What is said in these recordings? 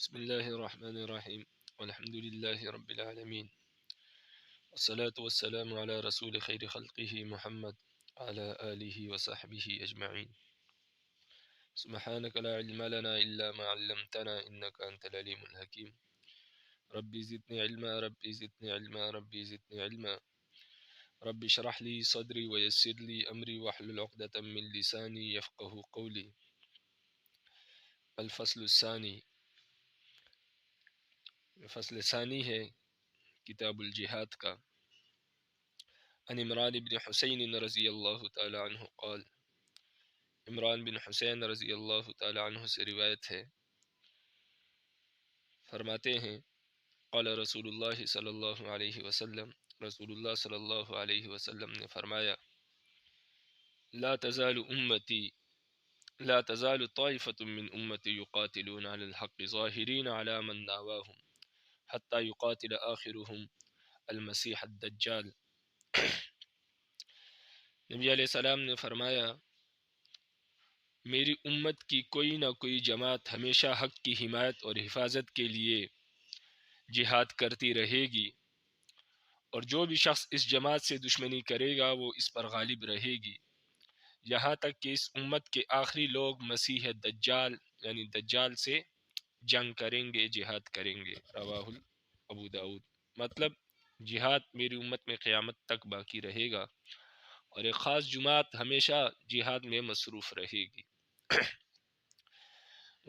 بسم الله الرحمن الرحيم والحمد لله رب العالمين والصلاة والسلام على رسول خير خلقه محمد على آله وصحبه أجمعين. سبحانك لا علم لنا إلا ما علمتنا إنك أنت العليم الحكيم. ربي زدني علما ربي زدني علما ربي زدني علما ربي اشرح لي صدري ويسر لي أمري واحلل عقدة من لساني يفقه قولي. الفصل الثاني، فصل ثانی ہے کتاب الجہاد کا. عن عمران بن حسین رضی اللہ تعالی عنہ قال، عمران بن حسین رضی اللہ تعالی عنہ سے روایت ہے، فرماتے ہیں قال رسول اللہ صلی اللہ علیہ وسلم، رسول اللہ صلی اللہ علیہ وسلم نے فرمایا، لا تزال امتی لا تزال طائفة من امتی یقاتلون علی الحق ظاہرین علی من ناواہم حتی یقاتل آخرهم المسیح الدجال. نبی علیہ السلام نے فرمایا، میری امت کی کوئی نہ کوئی جماعت ہمیشہ حق کی حمایت اور حفاظت کے لیے جہاد کرتی رہے گی، اور جو بھی شخص اس جماعت سے دشمنی کرے گا وہ اس پر غالب رہے گی، یہاں تک کہ اس امت کے آخری لوگ مسیح دجال یعنی دجال سے جنگ کریں گے، جہاد کریں گے. رواہ ابو داود. مطلب جہاد میری امت میں قیامت تک باقی رہے گا اور ایک خاص جماعت ہمیشہ جہاد میں مصروف رہے گی.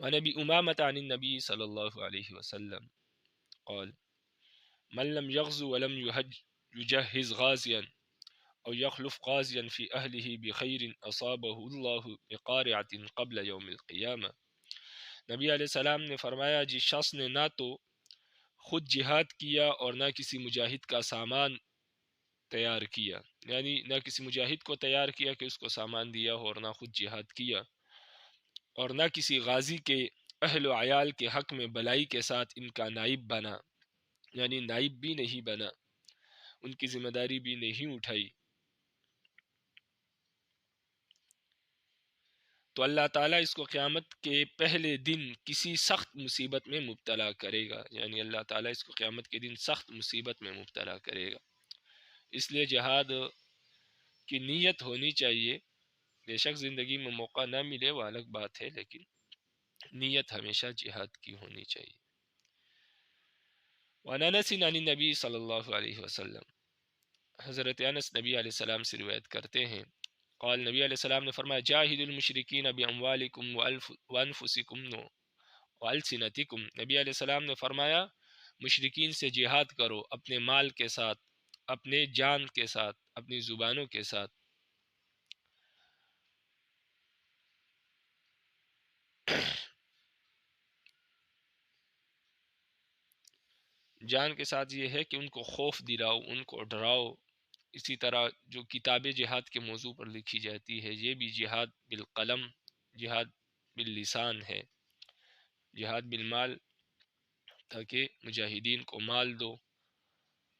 وعن ابی امامۃ عن النبی صلی اللہ علیہ وسلم قال، من لم يغزو ولم يجهز غازيا او يخلف غازيا في اهله بخير اصابه الله بقارعة قبل يوم القيامة. نبی علیہ السلام نے فرمایا، جس شخص نے نہ تو خود جہاد کیا اور نہ کسی مجاہد کا سامان تیار کیا، یعنی نہ کسی مجاہد کو تیار کیا کہ اس کو سامان دیا ہو، اور نہ خود جہاد کیا، اور نہ کسی غازی کے اہل و عیال کے حق میں بلائی کے ساتھ ان کا نائب بنا، یعنی نائب بھی نہیں بنا، ان کی ذمہ داری بھی نہیں اٹھائی، تو اللہ تعالیٰ اس کو قیامت کے پہلے دن کسی سخت مصیبت میں مبتلا کرے گا. یعنی اللہ تعالیٰ اس کو قیامت کے دن سخت مصیبت میں مبتلا کرے گا. اس لیے جہاد کی نیت ہونی چاہیے. بے شک زندگی میں موقع نہ ملے وہ الگ بات ہے، لیکن نیت ہمیشہ جہاد کی ہونی چاہیے. وعن انس عن النبی صلی اللہ علیہ وسلم، حضرت انس نبی علیہ السلام سے روایت کرتے ہیں، قال، نبی علیہ السلام نے فرمایا، جاہد المشرکین باموالکم وانفسکم والسنتکم. نبی علیہ السلام نے فرمایا، مشرکین سے جہاد کرو اپنے مال کے ساتھ، اپنے جان کے ساتھ، اپنی زبانوں کے ساتھ. جان کے ساتھ یہ ہے کہ ان کو خوف دلاؤ، ان کو ڈراؤ. اسی طرح جو کتاب جہاد کے موضوع پر لکھی جاتی ہے، یہ بھی جہاد بالقلم، جہاد باللسان ہے. جہاد بالمال، تاکہ مجاہدین کو مال دو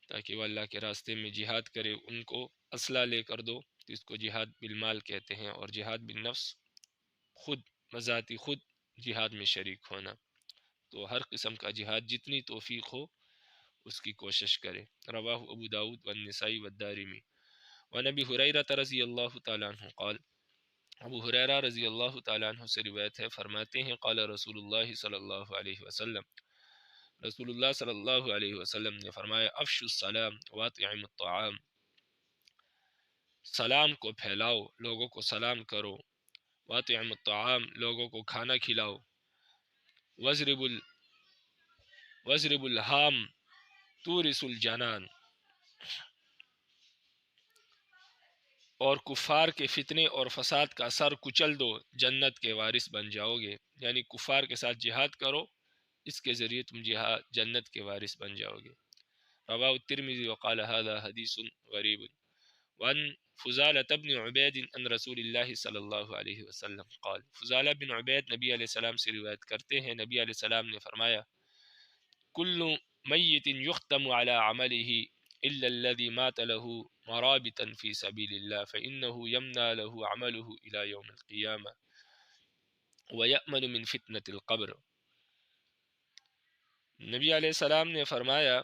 تاکہ وہ اللہ کے راستے میں جہاد کرے، ان کو اسلحہ لے کر دو، تو اس کو جہاد بالمال کہتے ہیں. اور جہاد بالنفس، خود بذاتی خود جہاد میں شریک ہونا. تو ہر قسم کا جہاد جتنی توفیق ہو اس کی کوشش کرے. رواہ ابو داود والنسائی والدارمی. وعن ابی ہریرہ رضی اللہ تعالیٰ عنہ قال، ابو ہریرہ رضی اللہ تعالیٰ عنہ سے روایت ہے، فرماتے ہیں، قال رسول اللہ صلی اللہ علیہ وسلم، رسول اللہ صلی اللہ علیہ وسلم نے فرمایا، افشوا السلام واطعموا الطعام، سلام کو پھیلاؤ، لوگوں کو سلام کرو، واطعموا الطعام، لوگوں کو کھانا کھلاؤ، وضرب الحام تورث الجنان، اور کفار کے فتنے اور فساد کا سر کچل دو، جنت کے وارث بن جاؤ گے. یعنی کفار کے ساتھ جہاد کرو، اس کے ذریعے تم جنت کے وارث بن جاؤ گے. رواہ الترمذی وقال هذا حدیث غریب. وعن فضالة بن عبید عن رسول اللہ صلی اللہ علیہ وسلم قال، فضالہ بن عبید نبی علیہ السلام سے روایت کرتے ہیں، نبی علیہ السلام نے فرمایا، کل میت یختم علی عملہ الا الذي مات له مرابطا في سبيل الله فإنه يمنى له عمله الى يوم القيامة ويأمن من فتنة القبر. نبی علیہ السلام نے فرمایا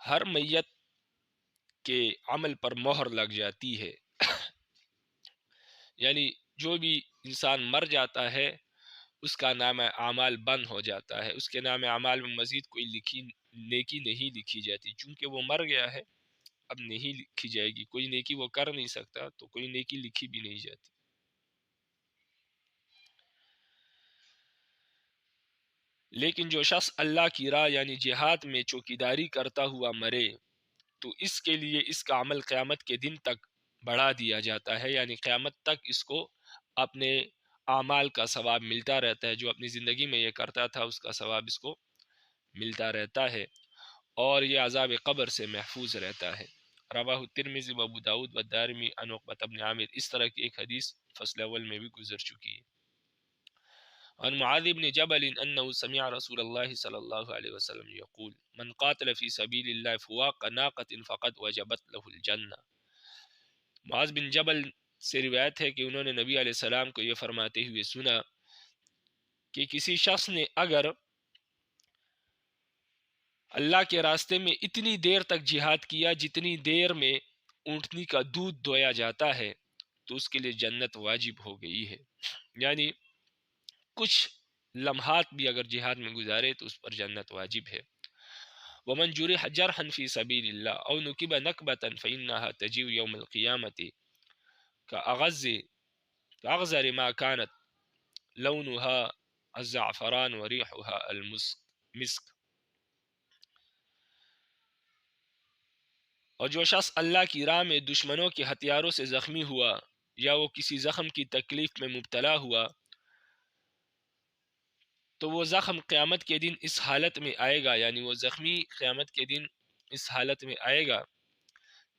ہر میت کے عمل پر مہر لگ جاتی ہے، یعنی جو بھی انسان مر جاتا ہے اس کا نام اعمال بند ہو جاتا ہے، اس کے نام اعمال میں مزید کوئی نیکی نہیں لکھی جاتی، چونکہ وہ مر گیا ہے اب نہیں لکھی جائے گی، کوئی نیکی وہ کر نہیں سکتا تو کوئی نیکی لکھی بھی نہیں جاتی۔ لیکن جو شخص اللہ کی راہ یعنی جہاد میں چوکیداری کرتا ہوا مرے تو اس کے لیے اس کا عمل قیامت کے دن تک بڑھا دیا جاتا ہے، یعنی قیامت تک اس کو اپنے اعمال کا ثواب ملتا رہتا ہے، جو اپنی زندگی میں یہ کرتا تھا اس کا ثواب اس کو ملتا رہتا ہے، اور یہ عذاب قبر سے محفوظ رہتا ہے۔ رواہ ترمذی و ابو داؤد و دارمی عن عقبۃ بن عامر، اس طرح کی ایک حدیث فصل اول میں بھی گزر چکی ہے۔ عن معاذ بن جبل انه سمع رسول الله صلی اللہ علیہ وسلم یقول من قاتل فی سبیل اللہ فواق ناقۃ فقد وجبت له الجنہ۔ معاذ بن جبل سے روایت ہے کہ انہوں نے نبی علیہ السلام کو یہ فرماتے ہوئے سنا کہ کسی شخص نے اگر اللہ کے راستے میں اتنی دیر تک جہاد کیا جتنی دیر میں اونٹنی کا دودھ دویا جاتا ہے تو اس کے لیے جنت واجب ہو گئی ہے، یعنی کچھ لمحات بھی اگر جہاد میں گزارے تو اس پر جنت واجب ہے۔ ومن جرح جرحا فی سبیل اللہ او نکب نکبتا فإنها تجیء یوم القیامت کأغزر ما كانت لونها الزعفران وريحها المسك۔ اور جو شخص اللہ کی راہ میں دشمنوں کے ہتھیاروں سے زخمی ہوا یا وہ کسی زخم کی تکلیف میں مبتلا ہوا تو وہ زخم قیامت کے دن اس حالت میں آئے گا، یعنی وہ زخمی قیامت کے دن اس حالت میں آئے گا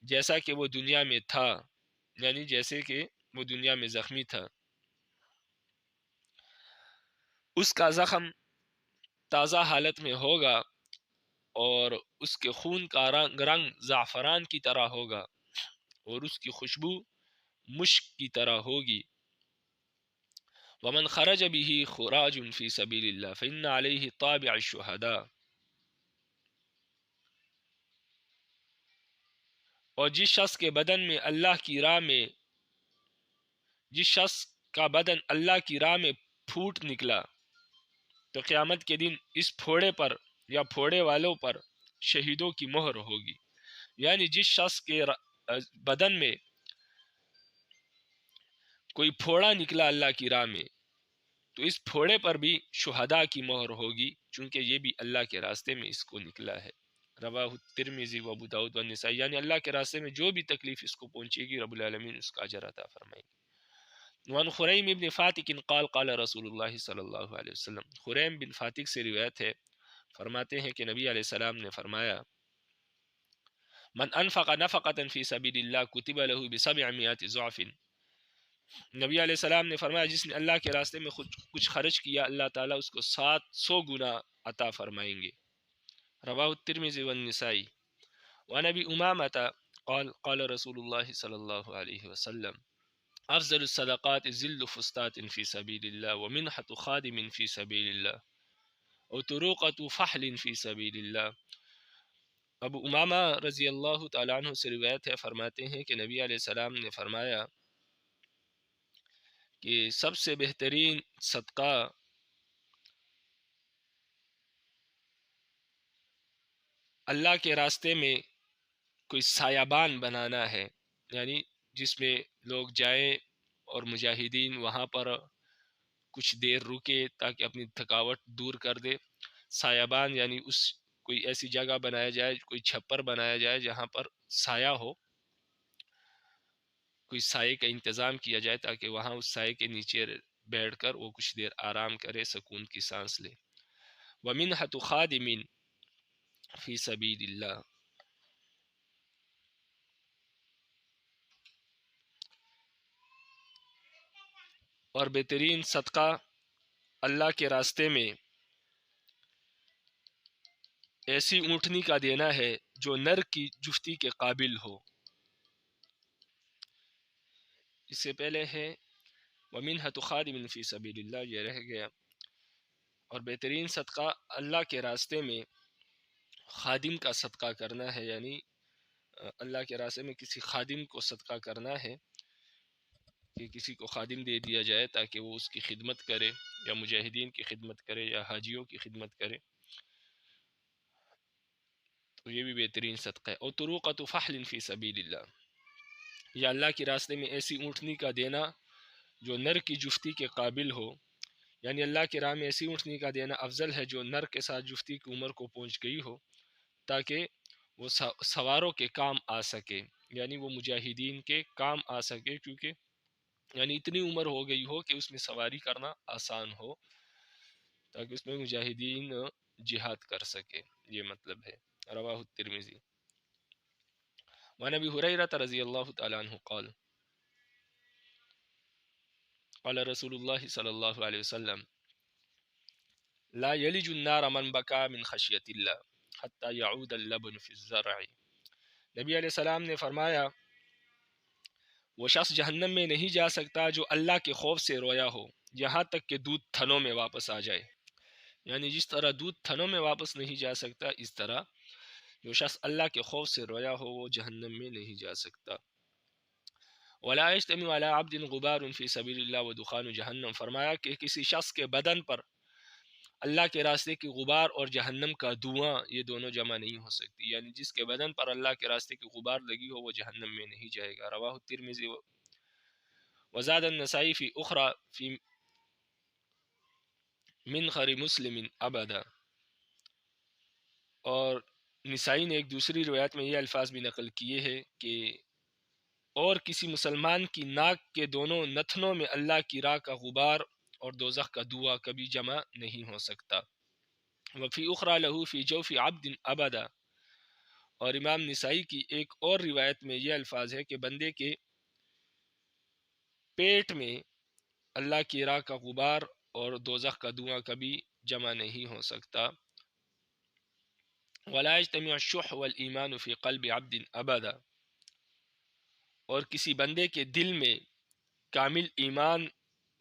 جیسا کہ وہ دنیا میں تھا، یعنی جیسے کہ وہ دنیا میں زخمی تھا۔ اس کا زخم تازہ حالت میں ہوگا اور اس کے خون کا رنگ زعفران کی طرح ہوگا اور اس کی خوشبو مشک کی طرح ہوگی۔ ومن خرج به خراج فی سبیل اللہ فإن علیہ طابع الشہداء۔ اور جس شخص کے بدن میں اللہ کی راہ میں جس شخص کا بدن اللہ کی راہ میں پھوٹ نکلا تو قیامت کے دن اس پھوڑے پر یا پھوڑے والوں پر شہیدوں کی مہر ہوگی، یعنی جس شخص کے بدن میں کوئی پھوڑا نکلا اللہ کی راہ میں تو اس پھوڑے پر بھی شہداء کی مہر ہوگی، چونکہ یہ بھی اللہ کے راستے میں اس کو نکلا ہے۔ رواہ ترمذی و ابو داؤد و نسائی، یعنی اللہ کے راستے میں جو بھی تکلیف اس کو پہنچے گی رب العالمین اس کا اجر عطا فرمائیں گے۔ وعن خریم بن فاتق قال قال رسول اللہ صلی اللہ علیہ وسلم، خریم بن فاتق سے روایت ہے، فرماتے ہیں کہ نبی علیہ السلام نے فرمایا من انفق نفقة فی سبیل اللہ کتب له ب700 ضعف۔ نبی علیہ السلام نے فرمایا جس نے اللہ کے راستے میں کچھ خرچ کیا اللہ تعالیٰ اس کو 700 گنا عطا فرمائیں گے۔ رواہ الترمذی والنسائی۔ وعن ابی امامۃ قال قال رسول اللہ صلی اللہ علیہ وسلم افضل الصدقات ذل فسطاط فی سبیل اللہ ومنحة خادم فی سبیل اللہ وطروقة فحل فی سبیل اللہ۔ ابو امامہ رضی اللہ تعالیٰ عنہ سے روایت ہے، فرماتے ہیں کہ نبی علیہ السلام نے فرمایا کہ سب سے بہترین صدقہ اللہ کے راستے میں کوئی سایابان بنانا ہے، یعنی جس میں لوگ جائیں اور مجاہدین وہاں پر کچھ دیر رکے تاکہ اپنی تھکاوٹ دور کر دے۔ سایابان یعنی کوئی ایسی جگہ بنایا جائے، کوئی چھپر بنایا جائے جہاں پر سایہ ہو، کوئی سائے کا انتظام کیا جائے تاکہ وہاں اس سائے کے نیچے بیٹھ کر وہ کچھ دیر آرام کرے، سکون کی سانس لے۔ وَمِنْحَةُ خَادِمٍ فی سبیل اللہ، اور بہترین صدقہ اللہ کے راستے میں ایسی اونٹنی کا دینا ہے جو نر کی جفتی کے قابل ہو۔ اس سے پہلے ہے وَمِنْحَةُ خَادِمٍ فی سبیل اللہ، یہ رہ گیا۔ اور بہترین صدقہ اللہ کے راستے میں خادم کا صدقہ کرنا ہے، یعنی اللہ کے راستے میں کسی خادم کو صدقہ کرنا ہے کہ کسی کو خادم دے دیا جائے تاکہ وہ اس کی خدمت کرے، یا مجاہدین کی خدمت کرے، یا حاجیوں کی خدمت کرے، تو یہ بھی بہترین صدقہ ہے۔ اور طروقۃ فحل فی سبیل اللہ، یا اللہ کے راستے میں ایسی اونٹنی کا دینا جو نر کی جفتی کے قابل ہو، یعنی اللہ کے راہ میں ایسی اونٹنی کا دینا افضل ہے جو نر کے ساتھ جفتی کی عمر کو پہنچ گئی ہو، تاکہ وہ سواروں کے کام آ سکے، یعنی وہ مجاہدین کے کام آ سکے، کیونکہ یعنی اتنی عمر ہو گئی ہو کہ اس میں سواری کرنا آسان ہو، تاکہ اس میں مجاہدین جہاد کر سکے، یہ مطلب ہے۔ رواہ الترمذی۔ وعن ابی ہریرہ رضی اللہ تعالی عنہ قال قال رسول اللہ صلی اللہ علیہ وسلم لا یلج النار من بکا من خشیت اللہ حتی یعود اللبن فی الزرع۔ نبی علیہ السلام نے فرمایا وہ شخص جہنم میں نہیں جا سکتا جو اللہ کے خوف سے رویا ہو یہاں تک کہ دودھ تھنوں میں واپس آ جائے، یعنی جس طرح دودھ تھنوں میں واپس نہیں جا سکتا، اس طرح جو شخص اللہ کے خوف سے رویا ہو وہ جہنم میں نہیں جا سکتا۔ ولا یجتمع علی عبد غبار فی سبیل اللہ ودخان جہنم، فرمایا کہ کسی شخص کے بدن پر اللہ کے راستے کی غبار اور جہنم کا دھواں یہ دونوں جمع نہیں ہو سکتی، یعنی جس کے بدن پر اللہ کے راستے کی غبار لگی ہو وہ جہنم میں نہیں جائے گا۔ رواہ الترمذی وزاد النسائی فی اخری فی منخر مسلم ابدا، اور نسائی نے ایک دوسری روایت میں یہ الفاظ بھی نقل کیے ہیں کہ اور کسی مسلمان کی ناک کے دونوں نتنوں میں اللہ کی راہ کا غبار اور دوزخ کا دھواں کبھی جمع نہیں ہو سکتا۔ وفی اخری لہو فی جوف عبد ابدا، اور امام نسائی کی ایک اور روایت میں یہ الفاظ ہے کہ بندے کے پیٹ میں اللہ کی راہ کا غبار اور دوزخ کا دھواں کبھی جمع نہیں ہو سکتا۔ ولا یجتمع الشح والایمان فی قلب عبد ابدا، اور کسی بندے کے دل میں کامل ایمان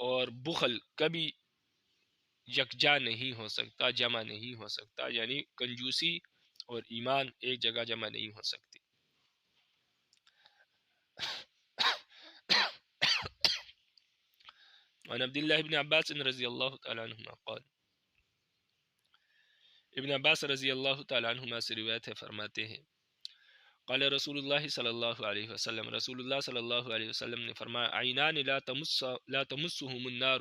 اور بخل کبھی یکجا نہیں ہو سکتا، جمع نہیں ہو سکتا، یعنی کنجوسی اور ایمان ایک جگہ جمع نہیں ہو سکتی۔ عن عبداللہ ابن عباس رضی اللہ تعالی عنہما قال، ابن عباس رضی اللہ تعالی عنہما سے روایت ہے، فرماتے ہیں قال رسول اللہ صلی اللہ علیہ وسلم، رسول اللہ صلی اللہ علیہ وسلم نے فرمایا عینان لا تمسہم النار،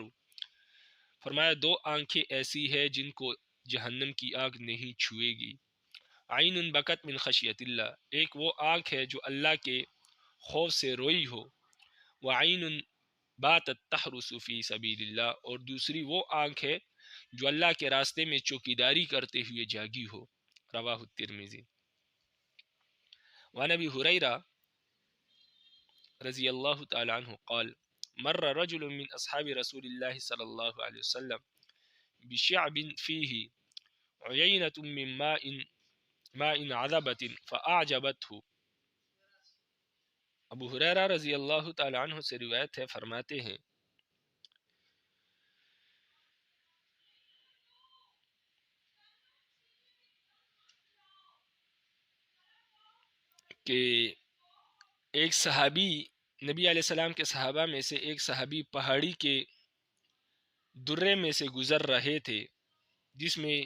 فرمایا دو آنکھیں ایسی ہے جن کو جہنم کی آگ نہیں چھوئے گی۔ عین بکت من خشیت اللہ، ایک وہ آنکھ ہے جو اللہ کے خوف سے روئی ہو، وعین باتت تحرس فی سبیل اللہ، اور دوسری وہ آنکھ ہے جو اللہ کے راستے میں چوکیداری کرتے ہوئے جاگی ہو۔ رواہ الترمذی۔ وعن ابی ہریرہ رضی اللہ تعالی عنہ قال مر رجل من اصحاب رسول اللہ صلی اللہ علیہ وسلم بشعب فیہ عینۃ من ماء عذبۃ فاعجبته۔ ابو ہریرہ رضی اللہ تعالی عنہ سے روایت ہے، فرماتے ہیں کہ ایک صحابی، نبی علیہ السلام کے صحابہ میں سے ایک صحابی پہاڑی کے درے میں سے گزر رہے تھے جس میں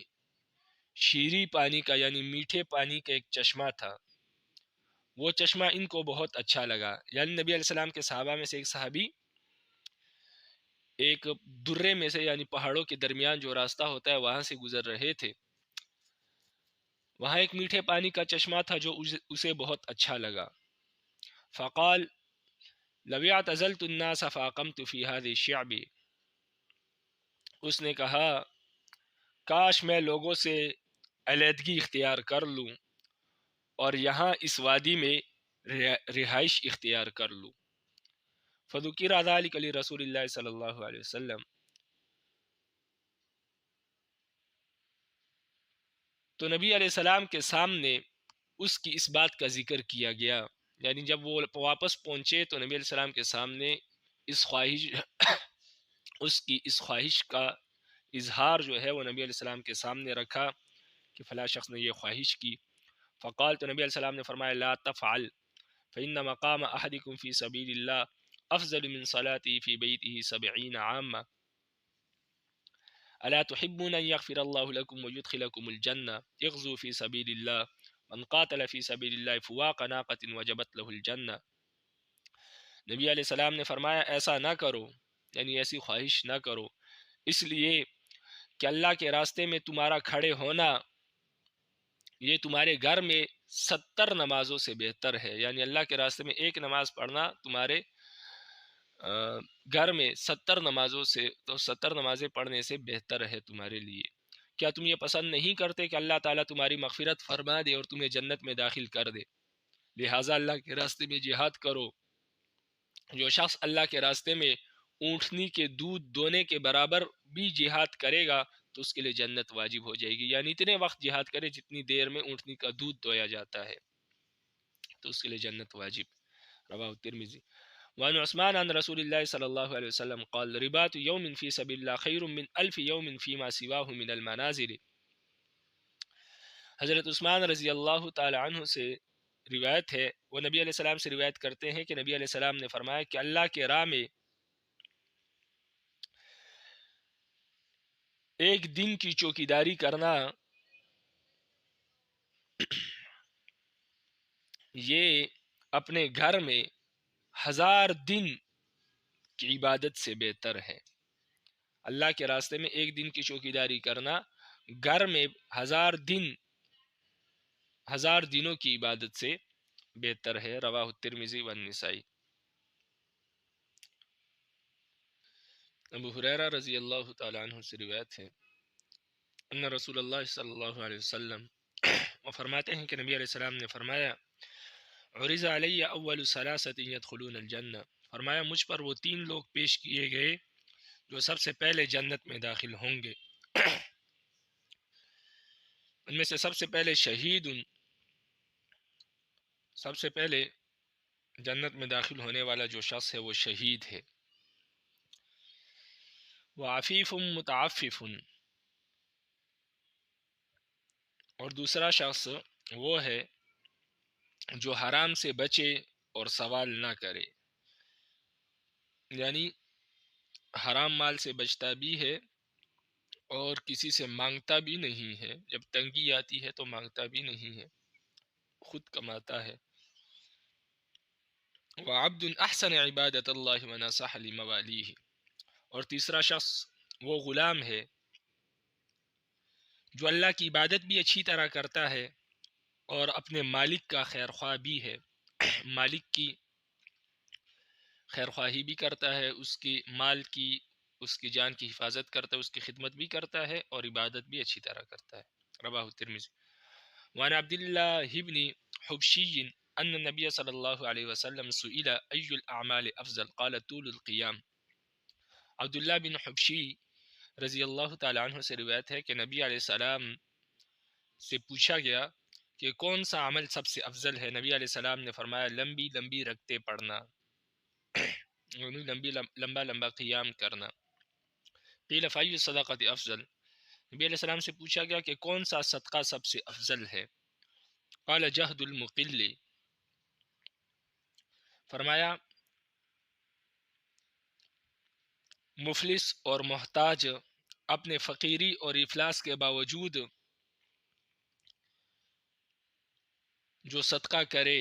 شیریں پانی کا یعنی میٹھے پانی کا ایک چشمہ تھا، وہ چشمہ ان کو بہت اچھا لگا، یعنی نبی علیہ السلام کے صحابہ میں سے ایک صحابی ایک درے میں سے یعنی پہاڑوں کے درمیان جو راستہ ہوتا ہے وہاں سے گزر رہے تھے، وہاں ایک میٹھے پانی کا چشمہ تھا جو اسے بہت اچھا لگا۔ فقال لو اعتزلت الناس فاقمت في هذه الشعب، اس نے کہا کاش میں لوگوں سے علیحدگی اختیار کر لوں اور یہاں اس وادی میں رہائش اختیار کر لوں۔ فذکر ذلک لرسول اللہ صلی اللہ علیہ وسلم، تو نبی علیہ السلام کے سامنے اس کی اس بات کا ذکر کیا گیا، یعنی جب وہ واپس پہنچے تو نبی علیہ السلام کے سامنے اس خواہش اس کی اس خواہش کا اظہار جو ہے وہ نبی علیہ السلام کے سامنے رکھا کہ فلاں شخص نے یہ خواہش کی. فقال، تو نبی علیہ السلام نے فرمایا لا تفعل فإن مقام أحدكم في سبيل الله أفضل من صلاته في بيته 70 عاما ألا تحبون أن يغفر الله لكم ويدخلكم الجنة اغزوا في سبيل الله من قاتل في سبيل الله فواق ناقة وجبت له الجنة. نبی علیہ السلام نے فرمایا ایسا نہ کرو، یعنی ایسی خواہش نہ کرو، اس لیے کہ اللہ کے راستے میں تمہارا کھڑے ہونا یہ تمہارے گھر میں 70 نمازوں سے بہتر ہے. یعنی اللہ کے راستے میں ایک نماز پڑھنا تمہارے گھر میں 70 نمازوں سے تو 70 نمازیں پڑھنے سے بہتر ہے تمہارے لیے. کیا تم یہ پسند نہیں کرتے کہ اللہ تعالیٰ تمہاری مغفرت فرما دے اور تمہیں جنت میں داخل کر دے؟ لہٰذا اللہ کے راستے میں جہاد کرو. جو شخص اللہ کے راستے میں اونٹنی کے دودھ دونے کے برابر بھی جہاد کرے گا تو اس کے لیے جنت واجب ہو جائے گی. یعنی اتنے وقت جہاد کرے جتنی دیر میں اونٹنی کا دودھ دویا جاتا ہے تو اس کے لیے جنت واجب. رواہ الترمذی. وعن عثمان عن رسول اللہ صلی اللہ علیہ وسلم قال رباط یوم فی سبیل اللہ خیر من الف یوم فیما سواہ من المنازل. حضرت عثمان رضی اللہ تعالی عنہ سے روایت ہے، وہ نبی علیہ السلام سے روایت کرتے ہیں کہ نبی علیہ السلام نے فرمایا کہ اللہ کے راہ میں ایک دن کی چوکیداری کرنا یہ اپنے گھر میں 1000 دن کی عبادت سے بہتر ہے. اللہ کے راستے میں ایک دن کی چوکیداری کرنا گھر میں 1000 دنوں کی عبادت سے بہتر ہے. رواہ الترمذی والنسائی. ابو ہریرہ رضی اللہ تعالی عنہ سے روایت ہے ان رسول اللہ صلی اللہ علیہ وسلم وہ فرماتے ہیں کہ نبی علیہ السلام نے فرمایا عرض علی اول ثلاثۃ يدخلون الجنہ، فرمایا مجھ پر وہ 3 لوگ پیش کیے گئے جو سب سے پہلے جنت میں داخل ہوں گے. ان میں سے سب سے پہلے شہید، سب سے پہلے جنت میں داخل ہونے والا جو شخص ہے وہ شہید ہے. وعفیف متعفف، اور دوسرا شخص وہ ہے جو حرام سے بچے اور سوال نہ کرے، یعنی حرام مال سے بچتا بھی ہے اور کسی سے مانگتا بھی نہیں ہے، جب تنگی آتی ہے تو مانگتا بھی نہیں ہے، خود کماتا ہے. وعبد احسن عبادت اللہ ونصح لموالیہ، اور تیسرا شخص وہ غلام ہے جو اللہ کی عبادت بھی اچھی طرح کرتا ہے اور اپنے مالک کا خیر خواہ بھی ہے، مالک کی خیر خواہی بھی کرتا ہے، اس کی مال کی، اس کی جان کی حفاظت کرتا ہے، اس کی خدمت بھی کرتا ہے اور عبادت بھی اچھی طرح کرتا ہے. رواہ الترمذی. وعن عبد اللہ بن حبشی ان النبی صلی اللہ علیہ وسلم سئل ای الاعمال افضل قال طول القیام. عبداللہ بن حبشی رضی اللہ تعالی عنہ سے روایت ہے کہ نبی علیہ السلام سے پوچھا گیا کہ کون سا عمل سب سے افضل ہے. نبی علیہ السلام نے فرمایا لمبی لمبی رکعتیں پڑھنا، لمبا لمبا قیام کرنا. قیل فای الصدقۃ افضل، نبی علیہ السلام سے پوچھا گیا کہ کون سا صدقہ سب سے افضل ہے. قال جہد المقل، فرمایا مفلس اور محتاج اپنے فقیری اور افلاس کے باوجود جو صدقہ کرے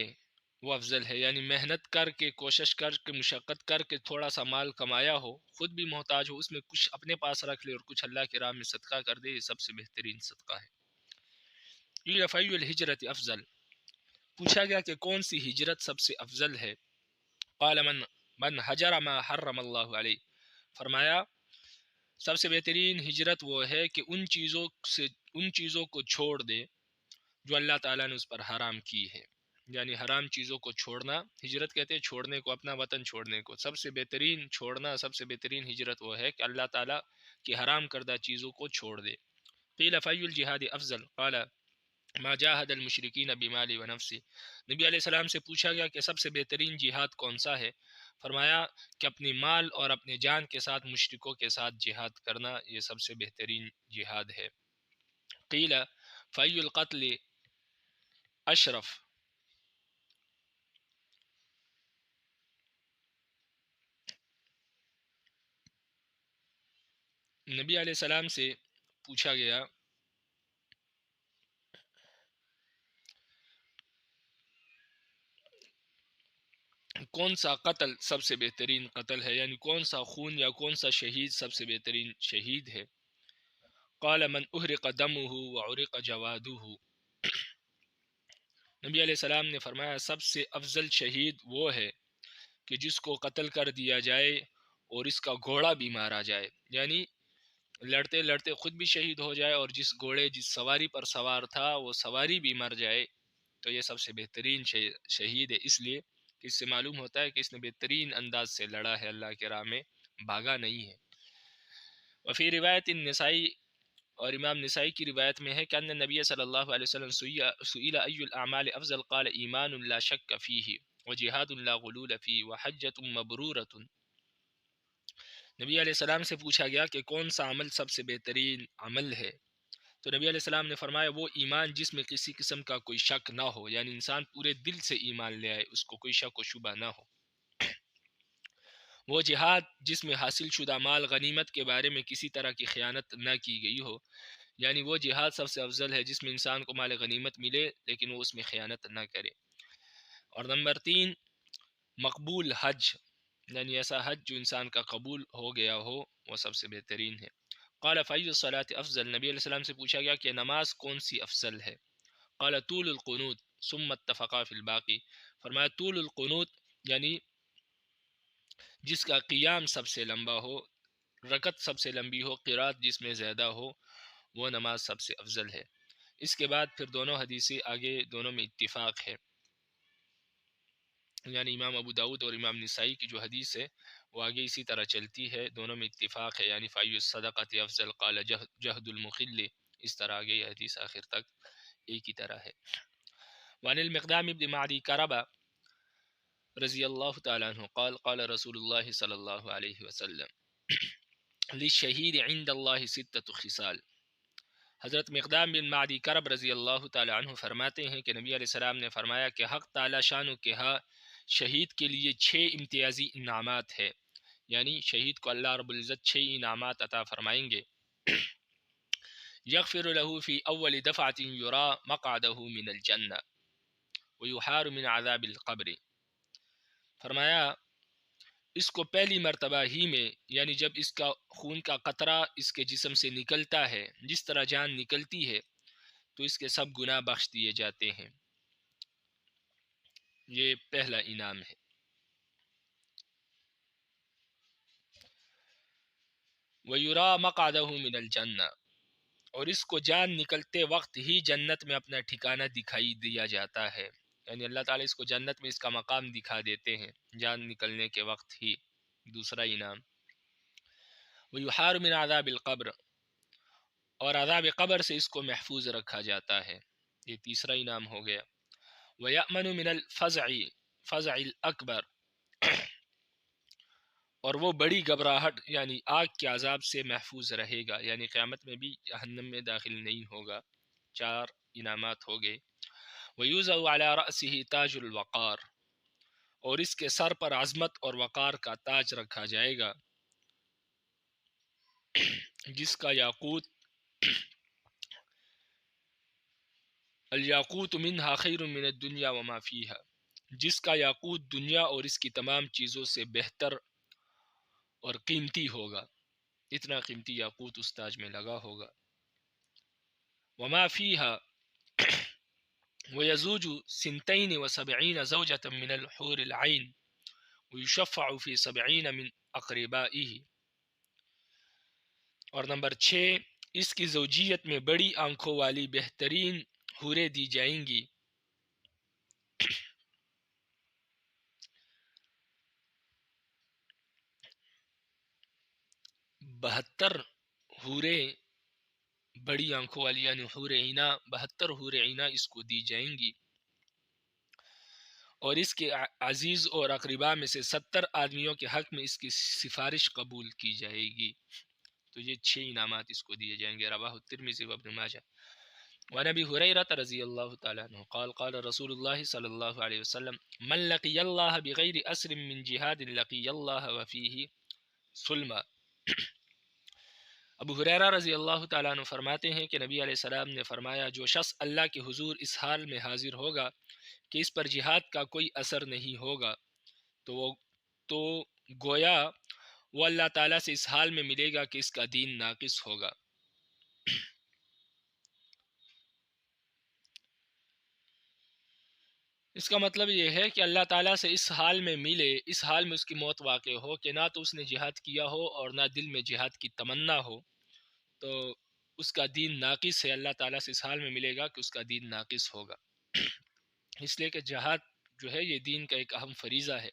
وہ افضل ہے. یعنی محنت کر کے، کوشش کر کے، مشقت کر کے تھوڑا سا مال کمایا ہو، خود بھی محتاج ہو، اس میں کچھ اپنے پاس رکھ لے اور کچھ اللہ کی راہ میں صدقہ کر دے، یہ سب سے بہترین صدقہ ہے. قیل فای الہجرۃ افضل، پوچھا گیا کہ کون سی ہجرت سب سے افضل ہے. قال من حجر ما حرم اللہ علیہ، فرمایا سب سے بہترین ہجرت وہ ہے کہ ان چیزوں کو چھوڑ دے جو اللہ تعالیٰ نے اس پر حرام کی ہے. یعنی حرام چیزوں کو چھوڑنا، ہجرت کہتے ہیں چھوڑنے کو، اپنا وطن چھوڑنے کو. سب سے بہترین چھوڑنا، سب سے بہترین ہجرت وہ ہے کہ اللہ تعالیٰ کی حرام کردہ چیزوں کو چھوڑ دے. قیل فای الجہاد افضل قال ما جاہد المشرکین بمالی و نفسی، نبی علیہ السلام سے پوچھا گیا کہ سب سے بہترین جہاد کون سا ہے؟ فرمایا کہ اپنی مال اور اپنے جان کے ساتھ مشرکوں کے ساتھ جہاد کرنا یہ سب سے بہترین جہاد ہے۔ قیل فی القتل اشرف، نبی علیہ السلام سے پوچھا گیا کون سا قتل سب سے بہترین قتل ہے، یعنی کون سا خون یا کون سا شہید سب سے بہترین شہید ہے؟ قال من احرق دمه وعرق جواده، نبی علیہ السلام نے فرمایا سب سے افضل شہید وہ ہے کہ جس کو قتل کر دیا جائے اور اس کا گھوڑا بھی مارا جائے، یعنی لڑتے لڑتے خود بھی شہید ہو جائے اور جس گھوڑے جس سواری پر سوار تھا وہ سواری بھی مر جائے، تو یہ سب سے بہترین شہید ہے، اس لیے کہ اس سے معلوم ہوتا ہے کہ اس نے بہترین انداز سے لڑا ہے، اللہ کے راہ میں بھاگا نہیں ہے۔ وفی روایت النسائی، اور امام نسائی کی روایت میں ہے کہ ان نبی صلی اللہ علیہ وسلم سئل ای الاعمال افضل قال ایمان لا شک فیہ وجہاد لا غلول فیہ وحجۃ مبرورۃ، نبی علیہ السلام سے پوچھا گیا کہ کون سا عمل سب سے بہترین عمل ہے، تو نبی علیہ السلام نے فرمایا وہ ایمان جس میں کسی قسم کا کوئی شک نہ ہو، یعنی انسان پورے دل سے ایمان لے آئے، اس کو کوئی شک و شبہ نہ ہو، وہ جہاد جس میں حاصل شدہ مال غنیمت کے بارے میں کسی طرح کی خیانت نہ کی گئی ہو، یعنی وہ جہاد سب سے افضل ہے جس میں انسان کو مال غنیمت ملے لیکن وہ اس میں خیانت نہ کرے۔ اور نمبر 3 مقبول حج، یعنی ایسا حج جو انسان کا قبول ہو گیا ہو، وہ سب سے بہترین ہے۔ قال فی الصلاۃ افضل، نبی علیہ السلام سے پوچھا گیا کہ نماز کون سی افضل ہے؟ قال طول القنوت ثم اتفقا فی الباقی، فرمایا طول القنوت یعنی جس کا قیام سب سے لمبا ہو، رکعت سب سے لمبی ہو، قرات جس میں زیادہ ہو، وہ نماز سب سے افضل ہے۔ اس کے بعد پھر دونوں حدیثیں آگے دونوں میں اتفاق ہے، یعنی امام ابو داود اور امام نسائی کی جو حدیث ہے وہ آگے اسی طرح چلتی ہے، دونوں میں اتفاق ہے، یعنی فی الصدقۃ افضل قال جہد المخل، اس طرح آگے یہ حدیث آخر تک ایک ہی طرح ہے۔ وعن المقدام ابن معدی کربہ رضی اللہ تعالیٰ عنہ قال قال رسول اللہ صلی اللہ علیہ وسلم للشہید عند اللہ ستۃ خصال، حضرت مقدام بن معدی کرب رضی اللہ تعالیٰ عنہ فرماتے ہیں کہ نبی علیہ السلام نے فرمایا کہ حق تعالی شانو کے ہاں شہید کے لیے 6 امتیازی انعامات ہے، یعنی شہید کو اللہ رب العزت 6 انعامات عطا فرمائیں گے۔ یغفر له فی اول دفعۃ یرا مقعدہ من الجنہ ویحار من عذاب القبر، فرمایا اس کو پہلی مرتبہ ہی میں، یعنی جب اس کا خون کا قطرہ اس کے جسم سے نکلتا ہے جس طرح جان نکلتی ہے، تو اس کے سب گناہ بخش دیے جاتے ہیں، یہ پہلا انعام ہے۔ وَيُرَى مَقْعَدَهُ مِنَ الْجَنَّةِ، اور اس کو جان نکلتے وقت ہی جنت میں اپنا ٹھکانہ دکھائی دیا جاتا ہے، یعنی اللہ تعالیٰ اس کو جنت میں اس کا مقام دکھا دیتے ہیں جان نکلنے کے وقت ہی، دوسرا انعام۔ وَيُحَارُ مِنْ عَذَابِ الْقَبْرِ، اور عذاب قبر سے اس کو محفوظ رکھا جاتا ہے، یہ تیسرا انعام ہو گیا۔ وَيَأْمَنُ مِنَ الْفَزْعِ الْأَكْبَرِ، اور وہ بڑی گھبراہٹ یعنی آگ کے عذاب سے محفوظ رہے گا، یعنی قیامت میں بھی جہنم میں داخل نہیں ہوگا۔ 4 انعامات ہو گئے۔ وَيُوضَعُ عَلَى رَأْسِهِ تاج الوقار، اور اس کے سر پر عظمت اور وقار کا تاج رکھا جائے گا جس کا یاقوت الیاقوت منہا خیر من الدنیا وما فیہا، جس کا یاقوت دنیا اور اس کی تمام چیزوں سے بہتر اور قیمتی ہوگا، اتنا قیمتی یاقوت اس تاج میں لگا ہوگا۔ وما فیہا ویزوج 72 زوجة من الحور العین ویشفع فی 70 من اقربائہ، اور نمبر 6 اس کی زوجیت میں بڑی آنکھوں والی بہترین حوریں دی جائیں گی، 72 حوریں بڑی آنکھوں والی یعنی حور عینہ 72 حور عینہ اس کو دی جائیں گی، اور اس کے عزیز اور اقربا میں سے 70 آدمیوں کے حق میں اس کی سفارش قبول کی جائے گی۔ تو یہ 6 انعامات اس کو دیے جائیں گے۔ رواہ الترمذی و ابن ماجہ۔ وعن ابی ہریرہ رضی اللہ تعالی عنہ قال قال رسول اللہ صلی اللہ علیہ وسلم من لقی اللہ بغیر اسر من جہاد لقی اللہ وفیہ سلما۔ ابو ہریرہ رضی اللہ تعالیٰ عنہ فرماتے ہیں کہ نبی علیہ السلام نے فرمایا، جو شخص اللہ کے حضور اس حال میں حاضر ہوگا کہ اس پر جہاد کا کوئی اثر نہیں ہوگا تو گویا وہ اللہ تعالیٰ سے اس حال میں ملے گا کہ اس کا دین ناقص ہوگا۔ اس کا مطلب یہ ہے کہ اللہ تعالیٰ سے اس حال میں ملے، اس حال میں اس کی موت واقع ہو کہ نہ تو اس نے جہاد کیا ہو اور نہ دل میں جہاد کی تمنا ہو، تو اس کا دین ناقص ہے۔ اللہ تعالیٰ سے اس حال میں ملے گا کہ اس کا دین ناقص ہوگا۔ اس لیے کہ جہاد جو ہے یہ دین کا ایک اہم فریضہ ہے،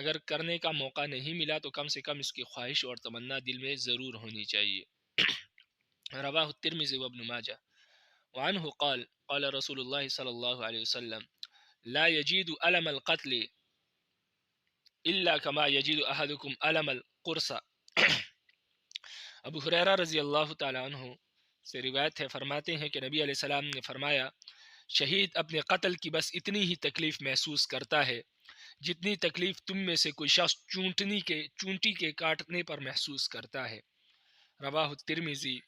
اگر کرنے کا موقع نہیں ملا تو کم سے کم اس کی خواہش اور تمنا دل میں ضرور ہونی چاہیے۔ رواہ الترمذی و ابن ماجہ۔ وعنہ قال قال رسول اللہ صلی اللہ علیہ وسلم لا يجید علم القتل الا كما يجید احدكم علم القرص۔ ابو ہریرہ رضی اللہ تعالی عنہ سے روایت ہے، فرماتے ہیں کہ نبی علیہ السلام نے فرمایا، شہید اپنے قتل کی بس اتنی ہی تکلیف محسوس کرتا ہے جتنی تکلیف تم میں سے کوئی شخص چونٹی کے کاٹنے پر محسوس کرتا ہے۔ رواہ الترمذی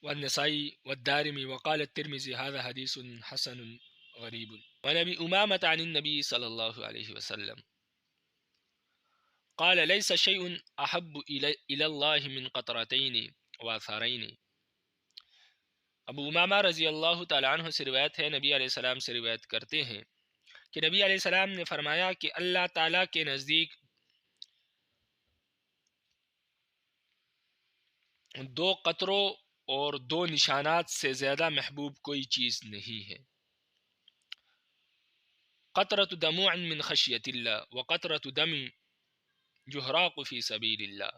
والنسائی والدارمی وقال الترمذی هذا حدیث حسن غریب۔ وعن ابی امامۃ عن النبی صلی اللہ علیہ وسلم قال ليس شيء احب الى اللہ من قطرتین واثرین۔ ابو امامہ رضی اللہ تعالی عنہ سے روایت ہے، نبی علیہ السلام سے روایت کرتے ہیں کہ نبی علیہ السلام نے فرمایا کہ اللہ تعالیٰ کے نزدیک 2 قطروں اور 2 نشانات سے زیادہ محبوب کوئی چیز نہیں ہے۔ قطرۃ دموع من خشیت اللہ وقطرۃ دم جہراق فی سبیل اللہ۔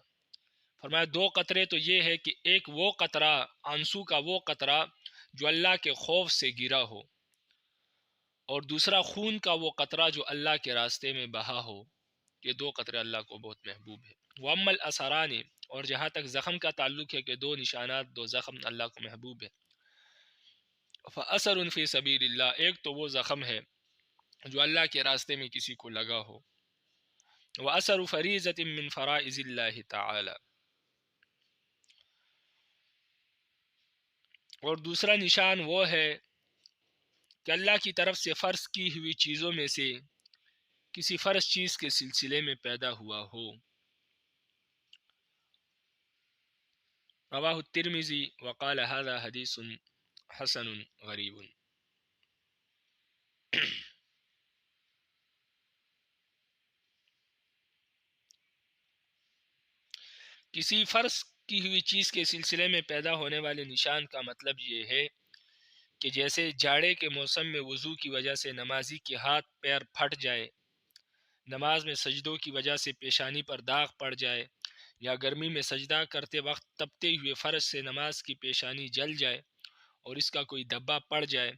فرمایا 2 قطرے تو یہ ہے کہ ایک وہ قطرہ، آنسو کا وہ قطرہ جو اللہ کے خوف سے گرا ہو، اور دوسرا خون کا وہ قطرہ جو اللہ کے راستے میں بہا ہو۔ یہ 2 قطرے اللہ کو بہت محبوب ہے۔ وَأَمَّا الْأَثَرَانِ، اور جہاں تک زخم کا تعلق ہے کہ 2 نشانات، 2 زخم اللہ کو محبوب ہے۔ فَأَثَرٌ فِي سَبِيلِ اللَّهِ، ایک تو وہ زخم ہے جو اللہ کے راستے میں کسی کو لگا ہو۔ وَأَثَرُ فَرِيضَةٍ مِّن فَرَائِضِ اللَّهِ تَعَالَى، اور دوسرا نشان وہ ہے کہ اللہ کی طرف سے فرض کی ہوئی چیزوں میں سے کسی فرض چیز کے سلسلے میں پیدا ہوا ہو۔ رواہ الترمذی وقال هذا حدیث حسن غریب۔ کسی فرض کی ہوئی چیز کے سلسلے میں پیدا ہونے والے نشان کا مطلب یہ ہے کہ جیسے جاڑے کے موسم میں وضو کی وجہ سے نمازی کے ہاتھ پیر پھٹ جائے، نماز میں سجدوں کی وجہ سے پیشانی پر داغ پڑ جائے، یا گرمی میں سجدہ کرتے وقت تپتے ہوئے فرش سے نماز کی پیشانی جل جائے اور اس کا کوئی دھبا پڑ جائے،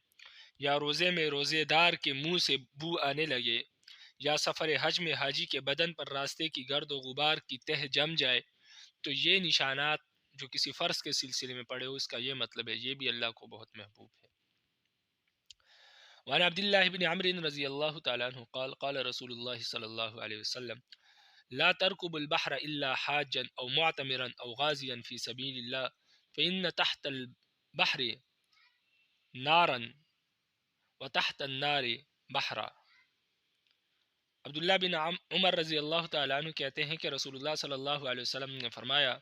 یا روزے میں روزے دار کے منہ سے بو آنے لگے، یا سفر حج میں حاجی کے بدن پر راستے کی گرد و غبار کی تہ جم جائے، تو یہ نشانات جو کسی فرض کے سلسلے میں پڑے ہو، اس کا یہ مطلب ہے یہ بھی اللہ کو بہت محبوب ہے۔ وعن عبداللہ بن عمرو رضی اللہ تعالیٰ عنہ قال قال رسول اللہ صلی اللہ علیہ وسلم لا تركب البحر الا حاجا او معتمرا او غازیا فی سبیل اللہ فإن تحت البحر نارا وتحت النار بحرا۔ عبداللہ بن عمر رضی اللہ تعالیٰ عنہ کہتے ہیں کہ رسول اللہ صلی اللہ علیہ وسلم نے فرمایا،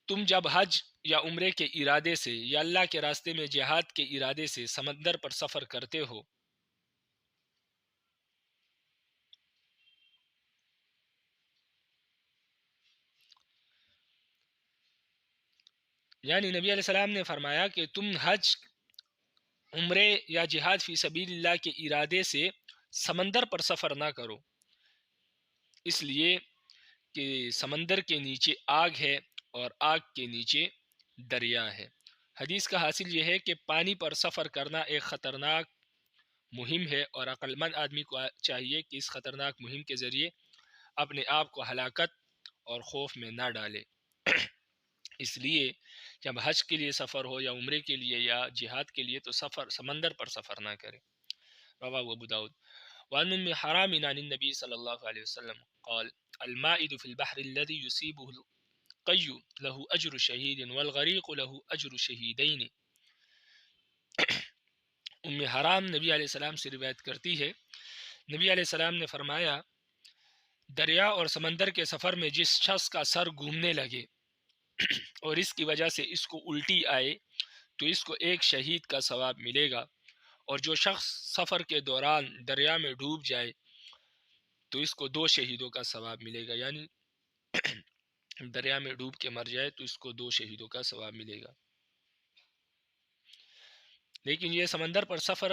تم جب حج یا عمرے کے ارادے سے یا اللہ کے راستے میں جہاد کے ارادے سے سمندر پر سفر کرتے ہو، یعنی نبی علیہ السلام نے فرمایا کہ تم حج، عمرے یا جہاد فی سبیل اللہ کے ارادے سے سمندر پر سفر نہ کرو، اس لیے کہ سمندر کے نیچے آگ ہے اور آگ کے نیچے دریا ہے۔ حدیث کا حاصل یہ ہے کہ پانی پر سفر کرنا ایک خطرناک مہم ہے، اور عقل مند آدمی کو چاہیے کہ اس خطرناک مہم کے ذریعے اپنے آپ کو ہلاکت اور خوف میں نہ ڈالے۔ اس لیے جب حج کے لیے سفر ہو یا عمرے کے لیے یا جہاد کے لیے تو سمندر پر سفر نہ کرے۔ رواہ ابو داؤد۔ وعن ام حرام عن النبی صلی اللہ علیہ وسلم قال المائد في البحر الذي يصيبه القي له اجر شهيد والغريق له اجر شهيدين۔ ام حرام نبی علیہ السلام سے روایت کرتی ہے، نبی علیہ السلام نے فرمایا، دریا اور سمندر کے سفر میں جس شخص کا سر گھومنے لگے اور اس کی وجہ سے اس کو الٹی آئے تو اس کو ایک شہید کا ثواب ملے گا، اور جو شخص سفر کے دوران دریا میں ڈوب جائے تو اس کو 2 شہیدوں کا ثواب ملے گا، یعنی دریا میں ڈوب کے مر جائے تو اس کو 2 شہیدوں کا ثواب ملے گا۔ لیکن یہ سمندر پر سفر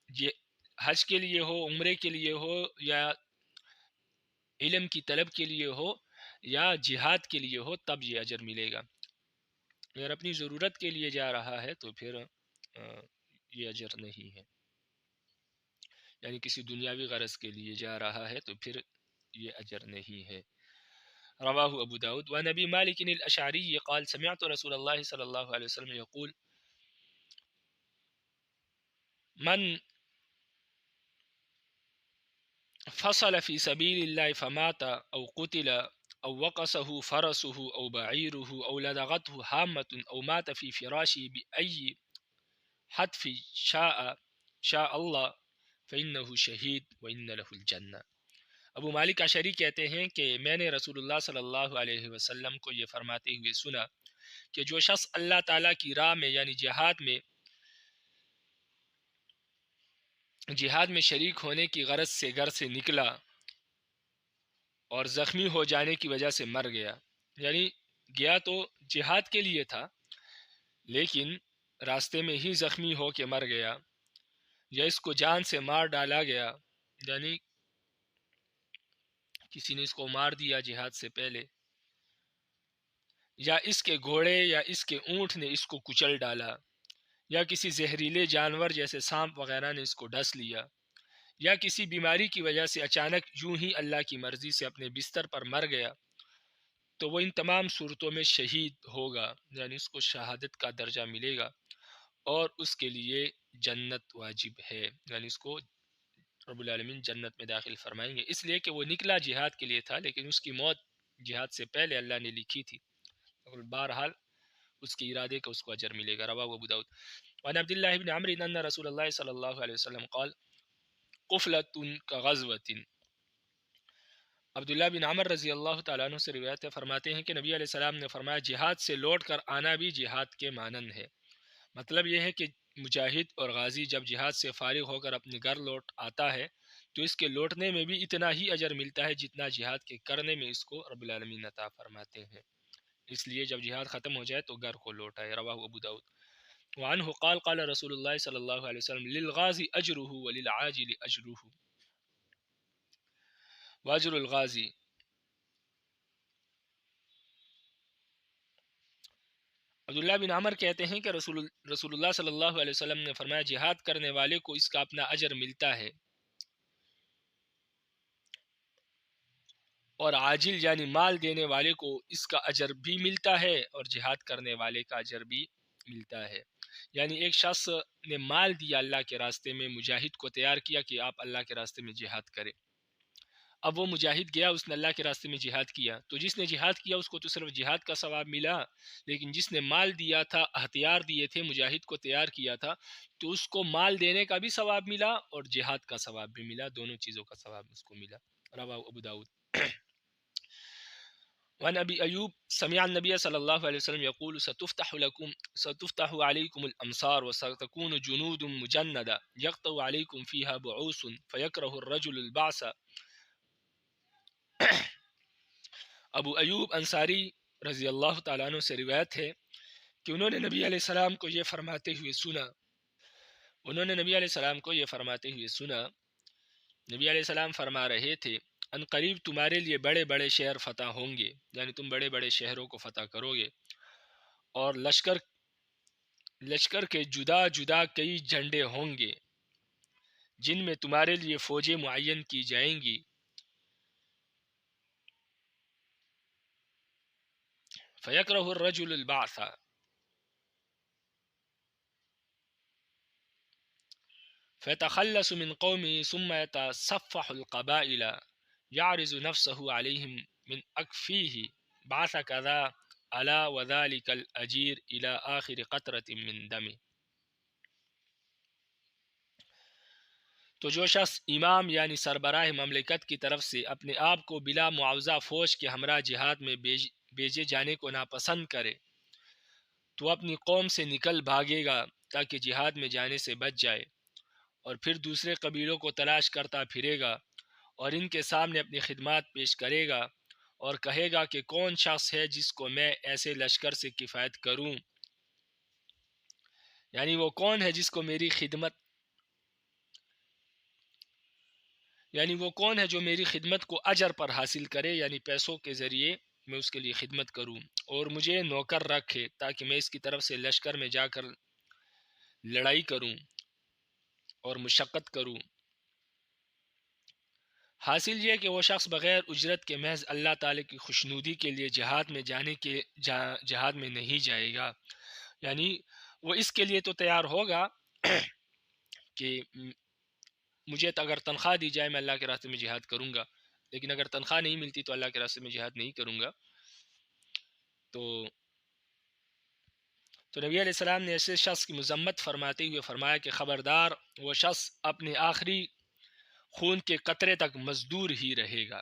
یہ حج کے لیے ہو، عمرے کے لیے ہو، یا علم کی طلب کے لیے ہو، یا جہاد کے لیے ہو، تب یہ اجر ملے گا۔ اگر اپنی ضرورت کے لیے جا رہا ہے تو پھر یہ اجر نہیں ہے، یعنی کسی دنیاوی غرض کے لیے جا رہا ہے تو پھر یہ اجر نہیں ہے۔ رواہ ابو داود۔ وعن ابی مالک الاشعری قال سمعت رسول اللہ صلی اللہ علیہ وسلم یقول من فصل في سبيل الله فمات او قتل او وقصه فرسه او بعيره او لدغته هامة او مات في فراشه بأي حتف شاء الله فإنه شهيد وإن له الجنة۔ ابو مالک اشعری کہتے ہیں کہ میں نے رسول اللہ صلی اللہ علیہ وسلم کو یہ فرماتے ہوئے سنا کہ جو شخص اللہ تعالیٰ کی راہ میں یعنی جہاد میں شریک ہونے کی غرض سے گھر سے نکلا اور زخمی ہو جانے کی وجہ سے مر گیا، یعنی گیا تو جہاد کے لیے تھا لیکن راستے میں ہی زخمی ہو کے مر گیا، یا اس کو جان سے مار ڈالا گیا، یعنی کسی نے اس کو مار دیا جہاد سے پہلے، یا اس کے گھوڑے یا اس کے اونٹ نے اس کو کچل ڈالا، یا کسی زہریلے جانور جیسے سانپ وغیرہ نے اس کو ڈس لیا، یا کسی بیماری کی وجہ سے اچانک یوں ہی اللہ کی مرضی سے اپنے بستر پر مر گیا، تو وہ ان تمام صورتوں میں شہید ہوگا، یعنی اس کو شہادت کا درجہ ملے گا اور اس کے لیے جنت واجب ہے، یعنی اس کو رب العالمین جنت میں داخل فرمائیں گے، اس لیے کہ وہ نکلا جہاد کے لیے تھا لیکن اس کی موت جہاد سے پہلے اللہ نے لکھی تھی، بہرحال اس کے ارادے کا اس کو اجر ملے گا۔ رواہ ابو داؤد۔ وعن عبد الله بن عمرو ان رسول الله صلی اللہ علیہ وسلم قال قفلۃ کغزوۃ۔ عبداللہ بن عمر رضی اللہ تعالیٰ عنہ سے روایت ہے، فرماتے ہیں کہ نبی علیہ السلام نے فرمایا جہاد سے لوٹ کر آنا بھی جہاد کے مانند ہے۔ مطلب یہ ہے کہ مجاہد اور غازی جب جہاد سے فارغ ہو کر اپنے گھر لوٹ آتا ہے تو اس کے لوٹنے میں بھی اتنا ہی اجر ملتا ہے جتنا جہاد کے کرنے میں اس کو رب العالمین عطا فرماتے ہیں، اس لیے جب جہاد ختم ہو جائے تو گھر کو لوٹ آئے۔ رواہ ابو داؤد۔ وعنہ قال قال رسول اللہ صلی اللہ علیہ وسلم للغازی اجرہ وللعاجل اجرہ واجر الغازی۔ عبداللہ بن عمر کہتے ہیں کہ رسول اللہ صلی اللہ علیہ وسلم نے فرمایا جہاد کرنے والے کو اس کا اپنا اجر ملتا ہے، اور عاجل یعنی مال دینے والے کو اس کا اجر بھی ملتا ہے اور جہاد کرنے والے کا اجر بھی ملتا ہے، یعنی ایک شخص نے مال دیا اللہ کے راستے میں، مجاہد کو تیار کیا کہ آپ اللہ کے راستے میں جہاد کریں، اب وہ مجاہد گیا، اس نے اللہ کے راستے میں جہاد کیا، تو جس نے جہاد کیا اس کو تو صرف جہاد کا ثواب ملا، لیکن جس نے مال دیا تھا، ہتھیار دیے تھے، مجاہد کو تیار کیا تھا، تو اس کو مال دینے کا بھی ثواب ملا اور جہاد کا ثواب بھی ملا، دونوں چیزوں کا ثواب اس کو ملا۔ رواہ ابو داؤد۔ وعن ابی ایوب سمع النبی صلی اللہ علیہ وسلم یقول ستفتح علیکم الامصار وستکون جنود مجندہ یقطع علیکم فیہا بعوث فیکرہ الرجل البعث۔ ابو ایوب انصاری رضی اللہ تعالیٰ عنہ سے روایت ہے کہ انہوں نے نبی علیہ السلام کو یہ فرماتے ہوئے سنا، نبی علیہ السلام فرما رہے تھے ان قریب تمہارے لیے بڑے بڑے شہر فتح ہوں گے، یعنی تم بڑے بڑے شہروں کو فتح کرو گے، اور لشکر کے جدا جدا کئی جھنڈے ہوں گے جن میں تمہارے لیے فوجیں معین کی جائیں گی۔ فَيَكْرَهُ الرَّجُلُ الْبَعْثَ فَيَتَخَلَّصُ مِنْ قَوْمِهِ ثُمَّ يَتَصَفَّحُ الْقَبَائِلَ يَعْرِضُ نَفْسَهُ عَلَيْهِمْ مِنْ أَكْفِيهِ بَعْثَ كَذَا أَلَا وَذَلِكَ الْأَجِيرُ إِلَى آخِرِ قَطْرَةٍ مِنْ دَمِهِ۔ تو جو شخص امام یعنی سربراہ مملکت کی طرف سے اپنے آپ کو بلا معاوضہ فوج کے ہمراہ جہاد میں بھیجے جانے کو ناپسند کرے تو اپنی قوم سے نکل بھاگے گا تاکہ جہاد میں جانے سے بچ جائے، اور پھر دوسرے قبیلوں کو تلاش کرتا پھرے گا اور ان کے سامنے اپنی خدمات پیش کرے گا اور کہے گا کہ کون شخص ہے جس کو میں ایسے لشکر سے کفایت کروں، یعنی وہ کون ہے جس کو میری خدمت جو میری خدمت کو اجر پر حاصل کرے، یعنی پیسوں کے ذریعے میں اس کے لیے خدمت کروں اور مجھے نوکر رکھے تاکہ میں اس کی طرف سے لشکر میں جا کر لڑائی کروں اور مشقت کروں۔ حاصل یہ کہ وہ شخص بغیر اجرت کے محض اللہ تعالی کی خوشنودی کے لیے جہاد میں نہیں جائے گا، یعنی وہ اس کے لیے تو تیار ہوگا کہ مجھے اگر تنخواہ دی جائے میں اللہ کے راستے میں جہاد کروں گا، لیکن اگر تنخواہ نہیں ملتی تو اللہ کے راستے میں جہاد نہیں کروں گا۔ تو نبی علیہ السلام نے ایسے شخص کی مذمت فرماتے ہوئے فرمایا کہ خبردار، وہ شخص اپنے آخری خون کے قطرے تک مزدور ہی رہے گا۔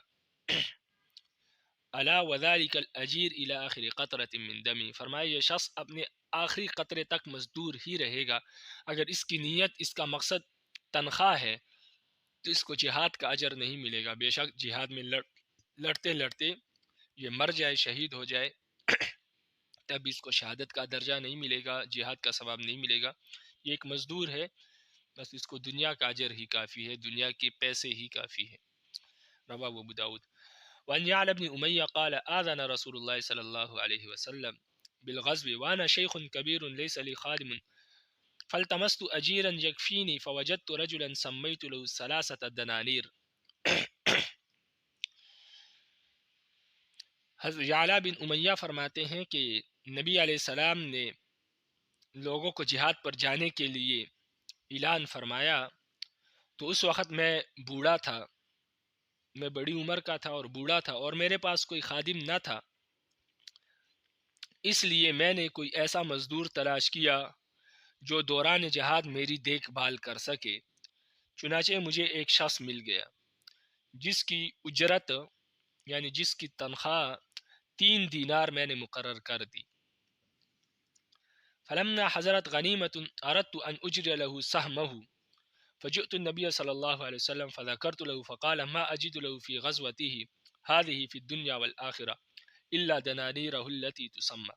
الا وذلک الاجیر الی آخر قطرۃ من دمی، فرمایا یہ شخص اپنے آخری قطرے تک مزدور ہی رہے گا۔ اگر اس کی نیت، اس کا مقصد تنخواہ ہے تو اس کو جہاد کا اجر نہیں ملے گا۔ بے شک جہاد میں لڑتے لڑتے یہ مر جائے، شہید ہو جائے، تب اس کو شہادت کا درجہ نہیں ملے گا، جہاد کا ثواب نہیں ملے گا۔ یہ ایک مزدور ہے، بس اس کو دنیا کا اجر ہی کافی ہے، دنیا کے پیسے ہی کافی ہے۔ رواه ابو داود۔ وعن يعلى بن أمية قال آذن رسول الله صلى الله عليه وسلم بالغزو وأنا شيخ كبير ليس لي خادم فالتمست أجيرا يكفيني فوجدت رجلا سميت له 3 دنانير۔ حضرت یعلا بن امیہ فرماتے ہیں کہ نبی علیہ السلام نے لوگوں کو جہاد پر جانے کے لیے اعلان فرمایا تو اس وقت میں بوڑھا تھا، میں بڑی عمر کا تھا اور بوڑھا تھا، اور میرے پاس کوئی خادم نہ تھا، اس لیے میں نے کوئی ایسا مزدور تلاش کیا جو دوران جہاد میری دیکھ بھال کر سکے۔ چنانچہ مجھے ایک شخص مل گیا جس کی اجرت یعنی جس کی تنخواہ 3 دینار میں نے مقرر کر دی۔ فلما حضرت غنیمت اردت ان اجری له سهمه فجئت النبي صلى الله عليه وسلم فذكرت له فقال ما اجد له في غزوته هذه في الدنيا والآخرة الا دنانيره التي تسمى۔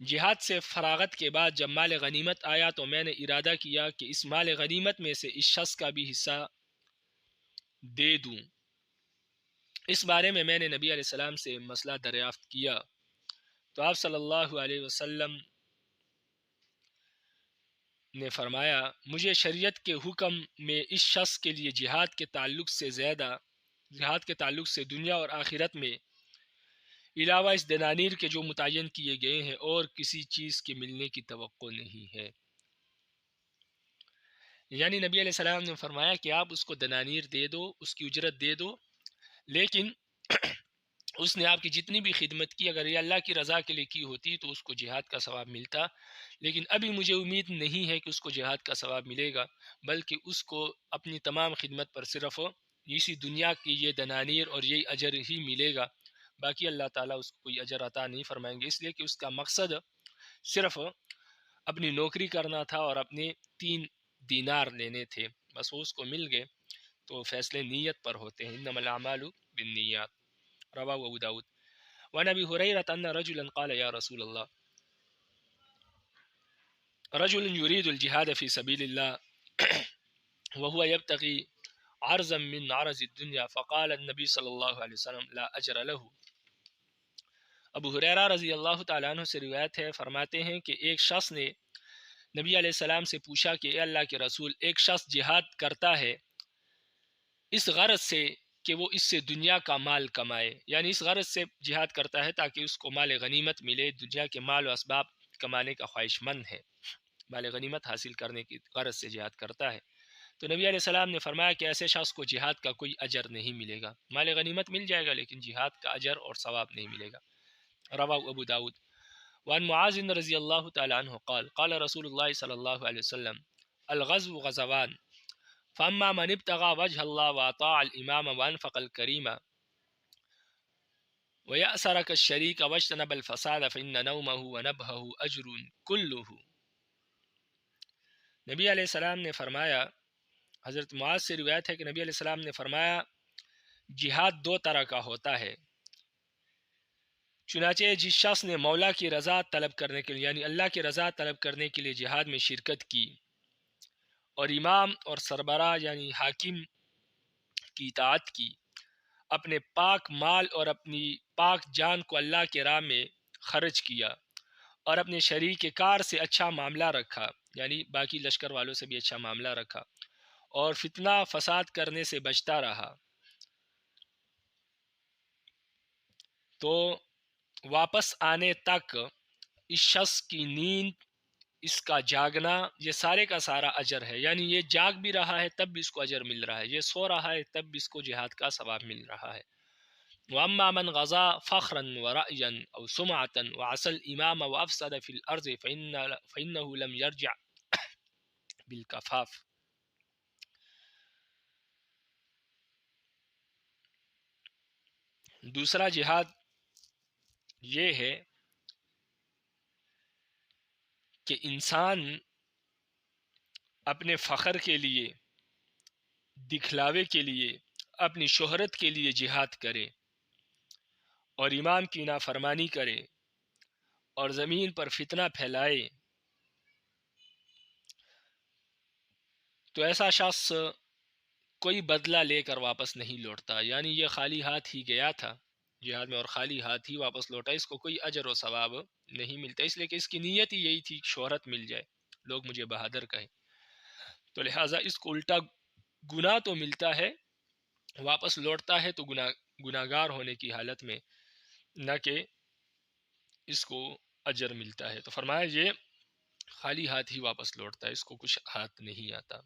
جہاد سے فراغت کے بعد جب مال غنیمت آیا تو میں نے ارادہ کیا کہ اس مال غنیمت میں سے اس شخص کا بھی حصہ دے دوں۔ اس بارے میں نے نبی علیہ السلام سے مسئلہ دریافت کیا تو آپ صلی اللہ علیہ وسلم نے فرمایا مجھے شریعت کے حکم میں اس شخص کے لیے جہاد کے تعلق سے دنیا اور آخرت میں علاوہ اس دنانیر کے جو متعین کیے گئے ہیں اور کسی چیز کے ملنے کی توقع نہیں ہے۔ یعنی نبی علیہ السلام نے فرمایا کہ آپ اس کو دنانیر دے دو، اس کی اجرت دے دو، لیکن اس نے آپ کی جتنی بھی خدمت کی اگر یہ اللہ کی رضا کے لیے کی ہوتی تو اس کو جہاد کا ثواب ملتا، لیکن ابھی مجھے امید نہیں ہے کہ اس کو جہاد کا ثواب ملے گا، بلکہ اس کو اپنی تمام خدمت پر صرف اسی دنیا کی یہ دنانیر اور یہی اجر ہی ملے گا، باقی اللہ تعالیٰ اس کو کوئی اجر عطا نہیں فرمائیں گے، اس لیے کہ اس کا مقصد صرف اپنی نوکری کرنا تھا اور اپنے 3 دینار لینے تھے، بس وہ اس کو مل گئے۔ تو فیصلے نیت پر ہوتے ہیں، انما الاعمال بالنیات۔ رواه ابو داود۔ وعن ابي هريره ان رجلا قال يا رسول الله رجل يريد الجهاد في سبيل الله وهو يبتغي عرضا من عرض الدنيا فقال النبي صلی اللہ علیہ وسلم لا اجر له۔ ابو ہریرہ رضی اللہ تعالیٰ عنہ سے روایت ہے، فرماتے ہیں کہ ایک شخص نے نبی علیہ السلام سے پوچھا کہ اے اللہ کے رسول، ایک شخص جہاد کرتا ہے اس غرض سے کہ وہ اس سے دنیا کا مال کمائے، یعنی اس غرض سے جہاد کرتا ہے تاکہ اس کو مال غنیمت ملے، دنیا کے مال و اسباب کمانے کا خواہش مند ہے، مال غنیمت حاصل کرنے کی غرض سے جہاد کرتا ہے، تو نبی علیہ السلام نے فرمایا کہ ایسے شخص کو جہاد کا کوئی اجر نہیں ملے گا، مال غنیمت مل جائے گا لیکن جہاد کا اجر اور ثواب نہیں ملے گا۔ رواہ ابو داود۔ وعن معاذ رضی اللہ تعالی عنہ قال قال رسول اللہ صلی اللہ علیہ وسلم الغزو غزوان فاما من ابتغى وجه الله واطاع الامام وانفق الكريم ويأسرك الشريك واجتنب الفساد فإن نومه ونبهه اجر كله۔ نبی علیہ السلام نے فرمایا، حضرت معاذ سے روایت ہے کہ نبی علیہ السلام نے فرمایا جہاد دو طرح کا ہوتا ہے، چنانچہ جس شخص نے مولا کی رضا طلب کرنے کے لیے یعنی اللہ کی رضا طلب کرنے کے لیے جہاد میں شرکت کی اور امام اور سربراہ یعنی حاکم کی اطاعت کی، اپنے پاک مال اور اپنی پاک جان کو اللہ کے راہ میں خرچ کیا اور اپنے شریک کار سے اچھا معاملہ رکھا یعنی باقی لشکر والوں سے بھی اچھا معاملہ رکھا اور فتنہ فساد کرنے سے بچتا رہا، تو واپس آنے تک اس شخص کی نیند، اس کا جاگنا، یہ سارے کا سارا اجر ہے، یعنی یہ جاگ بھی رہا ہے تب بھی اس کو اجر مل رہا ہے، یہ سو رہا ہے تب بھی اس کو جہاد کا ثواب مل رہا ہے۔ وَأَمَّا مَنْ غَزَا فَخْرًا وَرَأْيًا أَوْ سُمْعَةً وَعَصَى الْإِمَامَ وَأَفْسَدَ فِي الْأَرْضِ فَإِنَّهُ لَمْ يَرْجِعْ بِالْكَفَافِ۔ دوسرا جہاد یہ ہے کہ انسان اپنے فخر کے لیے، دکھلاوے کے لیے، اپنی شہرت کے لیے جہاد کرے اور امام کی نافرمانی کرے اور زمین پر فتنہ پھیلائے، تو ایسا شخص کوئی بدلہ لے کر واپس نہیں لوٹتا، یعنی یہ خالی ہاتھ ہی گیا تھا جہاد میں اور خالی ہاتھ ہی واپس لوٹا، اس کو کوئی اجر و ثواب نہیں ملتا، اس لیے کہ اس کی نیت ہی یہی تھی شہرت مل جائے، لوگ مجھے بہادر کہیں، تو لہٰذا اس کو الٹا گناہ تو ملتا ہے، واپس لوٹتا ہے تو گناہگار ہونے کی حالت میں، نہ کہ اس کو اجر ملتا ہے، تو فرمایا یہ خالی ہاتھ ہی واپس لوٹتا ہے، اس کو کچھ ہاتھ نہیں آتا،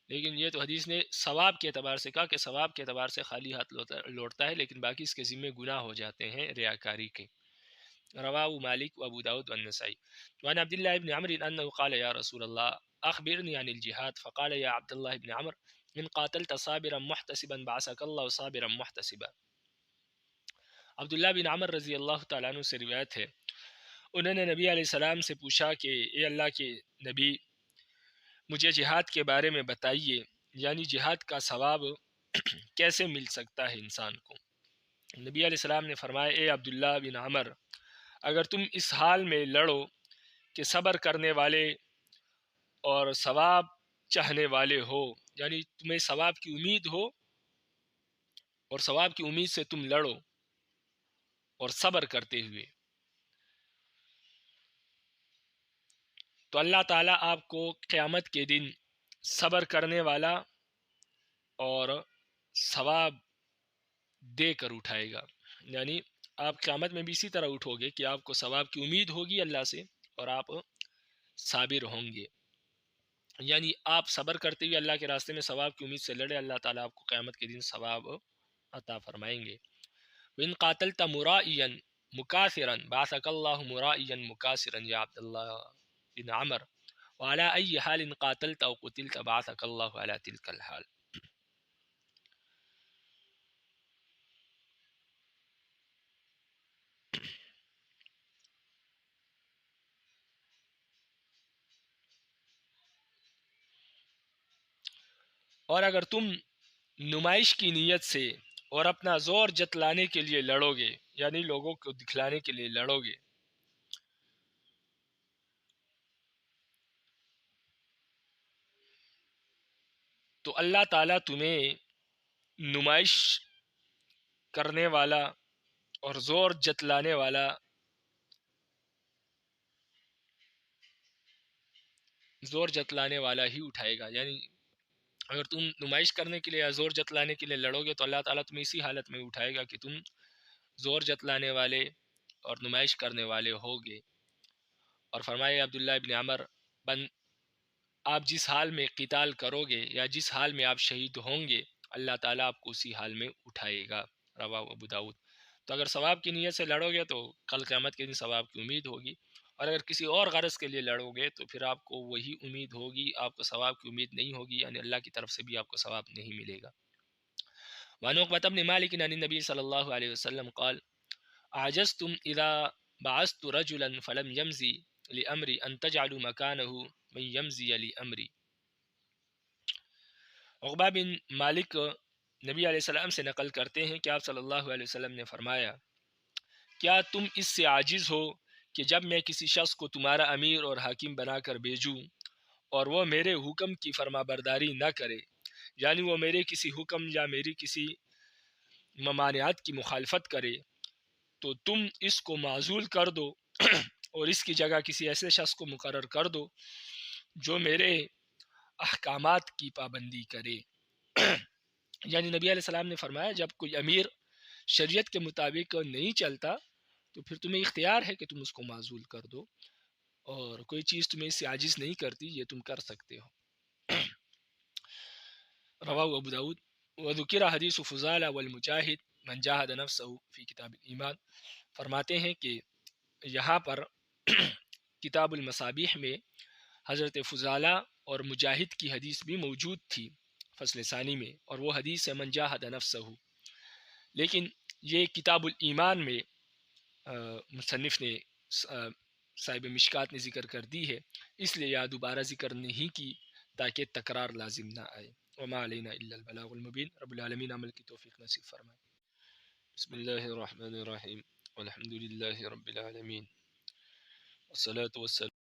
لیکن یہ تو حدیث نے ثواب کے اعتبار سے کہا کہ ثواب کے اعتبار سے خالی ہاتھ لوٹتا ہے، لیکن باقی اس کے ذمہ گناہ ہو جاتے ہیں ریاکاری کے۔ رواہ مالک و ابو داود والنسائی۔ وعن عبد الله بن عمرو انه قال يا رسول الله اخبرني عن الجهاد فقال يا عبد الله بن عمرو ان قاتلت صابرا محتسبا بعثك الله صابرا محتسبا۔ عبداللہ بن عمر رضی اللہ تعالیٰ عنہ سے روایت ہے، انہوں نے نبی علیہ السلام سے پوچھا کہ اے اللہ کے نبی مجھے جہاد کے بارے میں بتائیے، یعنی جہاد کا ثواب کیسے مل سکتا ہے انسان کو؟ نبی علیہ السلام نے فرمایا اے عبداللہ بن عمر، اگر تم اس حال میں لڑو کہ صبر کرنے والے اور ثواب چاہنے والے ہو، یعنی تمہیں ثواب کی امید ہو اور ثواب کی امید سے تم لڑو اور صبر کرتے ہوئے، تو اللہ تعالیٰ آپ کو قیامت کے دن صبر کرنے والا اور ثواب دے کر اٹھائے گا، یعنی آپ قیامت میں بھی اسی طرح اٹھو گے کہ آپ کو ثواب کی امید ہوگی اللہ سے اور آپ صابر ہوں گے، یعنی آپ صبر کرتے ہوئے اللہ کے راستے میں ثواب کی امید سے لڑے، اللہ تعالیٰ آپ کو قیامت کے دن ثواب عطا فرمائیں گے۔ وَإِن قَاتَلْتَ مُرَائِيًا مُكَاثِرًا بَعَثَكَ اللَّهُ مُرَائِيًا مُكَاثِرًا يَا عبد الله بن عمر وعلى أي حال قاتلت أو قتلت بعثك الله على تلك الحال۔ اور اگر تم نمائش کی نیت سے اور اپنا زور جتلانے کے لیے لڑو گے، یعنی لوگوں کو دکھلانے کے لیے لڑو گے، تو اللہ تعالیٰ تمہیں نمائش کرنے والا اور زور جتلانے والا ہی اٹھائے گا. یعنی اگر تم نمائش کرنے کے لیے یا زور جتلانے کے لیے لڑو گے تو اللہ تعالیٰ تمہیں اسی حالت میں اٹھائے گا کہ تم زور جتلانے والے اور نمائش کرنے والے ہوگے. اور فرمائے عبداللہ ابن عمر بن آپ جس حال میں قتال کرو گے یا جس حال میں آپ شہید ہوں گے اللہ تعالیٰ آپ کو اسی حال میں اٹھائے گا. رواہ ابو داؤد. تو اگر ثواب کی نیت سے لڑو گے تو کل قیامت کے دن ثواب کی امید ہوگی، اور اگر کسی اور غرض کے لیے لڑو گے تو پھر آپ کو وہی امید ہوگی، آپ کو ثواب کی امید نہیں ہوگی، یعنی اللہ کی طرف سے بھی آپ کو ثواب نہیں ملے گا. وعن عقبة بن مالك عن النبي صلى الله عليه وسلم قال عجزتم إذا بعثت رجلا فلم يمزي لأمري أن تجعلوا مكانه من يمزي لأمري. عقبہ بن مالک نبی علیہ السلام سے نقل کرتے ہیں کہ آپ صلی اللہ علیہ وسلم نے فرمایا کیا تم اس سے عاجز ہو کہ جب میں کسی شخص کو تمہارا امیر اور حاکم بنا کر بھیجوں اور وہ میرے حکم کی فرما برداری نہ کرے، یعنی وہ میرے کسی حکم یا میری کسی ممانعات کی مخالفت کرے، تو تم اس کو معزول کر دو اور اس کی جگہ کسی ایسے شخص کو مقرر کر دو جو میرے احکامات کی پابندی کرے. یعنی نبی علیہ السلام نے فرمایا جب کوئی امیر شریعت کے مطابق نہیں چلتا تو پھر تمہیں اختیار ہے کہ تم اس کو معزول کر دو، اور کوئی چیز تمہیں اس سے عاجز نہیں کرتی، یہ تم کر سکتے ہو. رواہ ابو داود. وذکر حدیث فضالہ والمجاہد من جاہد نفسہ فی کتاب الایمان. فرماتے ہیں کہ یہاں پر کتاب المصابیح میں حضرت فضالہ اور مجاہد کی حدیث بھی موجود تھی فصل ثانی میں، اور وہ حدیث ہے من جاہد نفسہ. لیکن یہ کتاب الایمان میں مصنف نے صاحب مشکات نے ذکر کر دی ہے، اس لیے یہ دوبارہ ذکر نہیں کی تاکہ تکرار لازم نہ آئے. وما علینا الا البلاغ المبین. رب العالمین عمل کی توفیق نصیب فرمائے. بسم اللہ الرحمن الرحیم. والحمد للہ رب العالمین والصلاة والسلام